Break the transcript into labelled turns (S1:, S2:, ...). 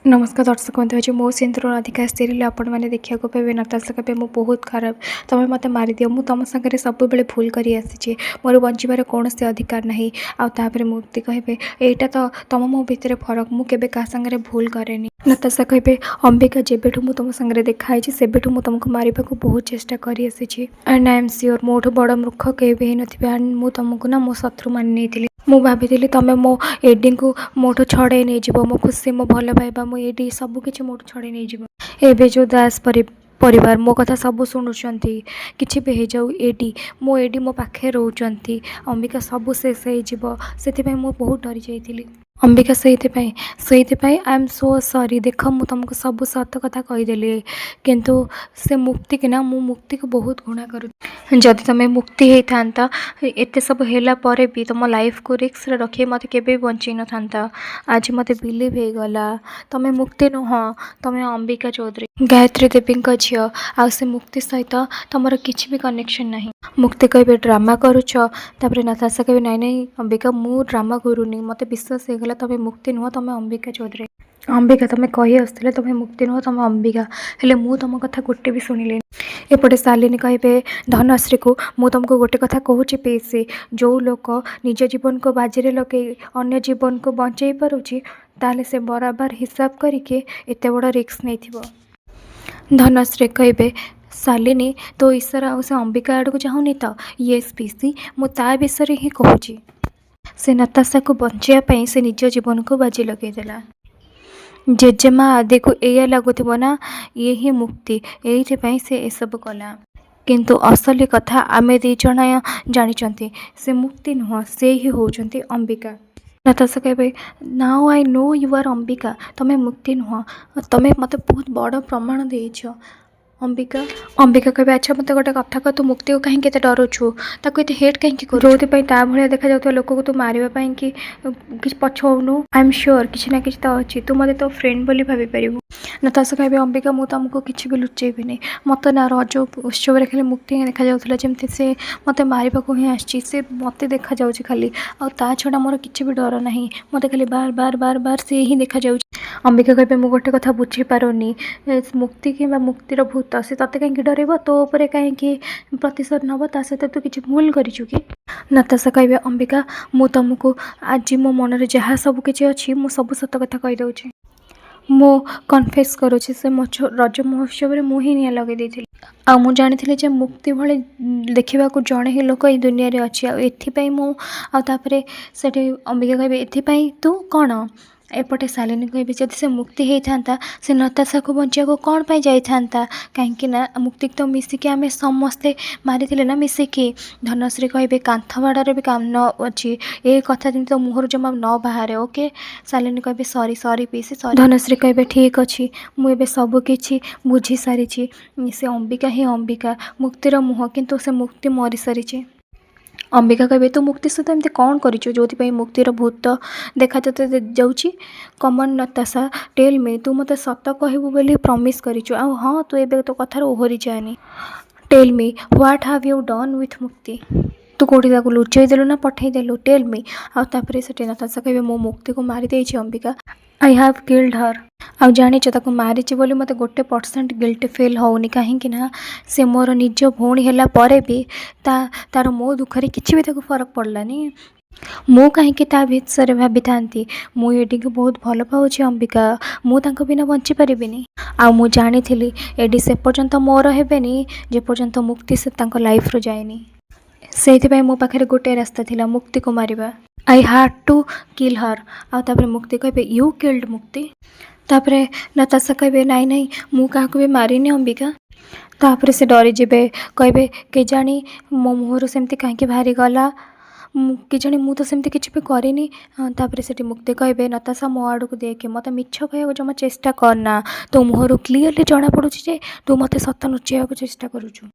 S1: नमस्कार दर्शक बंधु आज मो सिंधु राधिका सीरियल आपण मैंने देखा पाइबे नताशा कहे मु बहुत खराब तुम्हें मत मारिद मु तुम सागर सब बेले भूल कर आसी मोर बचार कौन से अधिकार ना आउे मुक्ति कहे यहाँ तो तुम मो भितर फरक मुझे क्या सागर भूल कैनि नताशा कहे अंबिका जेबेठू मु तुम सागर देखाई सेबेठू मु तुमको मारे को बहुत चेष्टा कर आसी एंड आई एम श्योर मोठू बड़ मूर्ख कहे नथिबे एंड मु तुमको ना मो शत्रु मान नहीं मु भाभी तुम मो एडी को मोठू छड़े नहीं जीव मो खुशी मो भल पाइबा मो एडी सबकि मोठू छड़े नहीं जीव एबे जो दास परिवार मो कथा सब शुणुंट किसी भी हो जाऊ एडी मो पाखे रोचंती अंबिका सब शेष हो बहुत डरी जाइली अंबिका से आई एम सो सॉरी देख मु तुमको सब सत कथा कहीदेली किंतु से मुक्ति कि ना मु मुक्ति को बहुत घृणा करूँ जदि तुम्हें मुक्ति होता एत सब है भी तुम लाइफ को रिस्क रखी मत के बंचई न था आज मत बिलीव हो गला तुम्हें मुक्ति नुह तुम्हें अंबिका चौधरी गायत्री देवी झी आ से मुक्ति सहित तुम किसी भी कनेक्शन ना मुक्ति कहे ड्रामा करुच नताशा कहे नाई नाई अंबिका मु ड्रामा करूनी मत विश्वास हो गला तुम्हें मुक्ति नुह तुम अंबिका चौधरी अंबिका तुम्हें कही आसते तुम्हें मुक्ति नुह तुम अंबिका हेले मु तुम कथा गोटे भी शुणिले एपटे शालिनी कहे धनश्री को मु तुमको गोटे कथा कहूँ पीसी जो लोक निज जीवन को बाजी लगे अन्य जीवन को बंचई पारुची ताले से बराबर हिसाब करके एत बड़ रिस्क नहीं धनश्री कहे शालिनी तो ईश्वर आ से अंबिका आड़ को चाहूनी तो येस पीसी मु ता विषय ही कहूँ से नताशा को बचाई से निज जीवन को बाजी लगेदेला जेजेमा आदि को या लगुव ना ये ही मुक्ति ये से सब कला किंतु असली कथा आमे दी जन जानी से मुक्ति नुह से ही होती अंबिका नताशा कहे now I know you are Ambika तुम्हें मुक्ति नुह तुम्हें मत बहुत बड़ प्रमाण देछ अंबिका अंबिका कहे अच्छा मत गोटे कथा कह तू मुक्ति को कहीं डरुछु ताको ये हेट कहीं जो भाया देखा जाता लोक को तू मारे कि पछौनु आई एम श्योर किसी ना किसी तो अच्छी तू मत तो फ्रेंड बोली भाभी पारू नताशा कहे अंबिका मु तुमको किसी भी लुचेबी मत ना रज उत्सव खाली मुक्ति देखा जाऊला जमती से मत मारे ही आसी से मत देखा जाऊँ खाली आ छड़ा मोर किसी भी डर ना मत खाली बार बार बार बार से ही देखा जाऊँ अंबिका कहे मुझे गोटे कथा बुझी पारुनी मुक्ति कि मुक्तिर भूत से ते कहीं डर तो उपर कहीं प्रतिशोध नब ता सहित तू किसी भूल करू कि नताशा कहे अंबिका मु तुमको आज मो मन जहाँ सब किसी अच्छी मु सब सत कथा कहीदे मो कन्फेस करुँच से रज महोत्सव में मुझे निया लगे देती आ मु जानी मुक्ति भले देखा जड़े ही लोक ये दुनिया रे अच्छी आपाई मुझे से अंबिका कहे एपाई तू कौन एपटे शालिनी कहे जदि से मुक्ति होता से नताशा को बचा कौन पाई जाता कहीं मुक्ति तो मिसिकी आम समस्ते मारी ना मिसिकी धनश्री कहे कांथ बाड़ार भी काम न अच्छी ये कथा जमी तो मुहर जमा न बाहर ओके शालिनी कहे sorry sorry PC sorry Dhanashree कहे ठीक अच्छी मुझे सबकि बुझी सारी से अंबिका ही अंबिका मुक्तिर मुह किंतु से मुक्ति मरी सारी अंबिका कहे तू मुक्ति सहित एमती कौन करूँ जो मुक्तिर भूत देखा जाऊँगी कमन नताशा टेल मी तू मत सत कहबू बोली प्रमिश करिछु आ हाँ तू एबे तो कथार ओहरी जानी tell me what have you done with मुक्ति तू कौटी लुचई देलु ना पठे देलु टेल मी आउे से नताशा कहे मो मुक्ति को मारी देछि Ambika I have killed her आ जानीच मारी बोली मत 1% गिल्ट फिल होनी कहीं से मोर निज भौणी है पर भी तार मो दुखरे किसी भी फरक पड़लानी मु कहीं विषय भाभी था मुझे बहुत भल पाऊँ अंबिका मुझे बिना बंची पारिनी आ मु जानी एडी से पर्यंत मोर हेनी जे पर्यंत मुक्ति से लाइफ रो जाएनी से मो पाखे गोटे रास्ता थिला मुक्ति को मारिबा आई हैड टू किल हर आउे मुक्ति कहे यू किल्ड मुक्ति तापरे नताशा कहे नाई नाई मु क्या भी मारिनी अंबिका तापरे से डरी जीवे कहे के जानी मो मुहर सेमती कहीं बाहरी गला कि जानी मु तो सेमती किसी भी करनी तापरे से मुक्ति कहे नताशा मो आड़ को देखे मत मिछ कह जमा चेष्टा करना तो मुहर क्लीयरली जना पड़ुची जे तू मत सत लुचेया चेष्टा करुचु।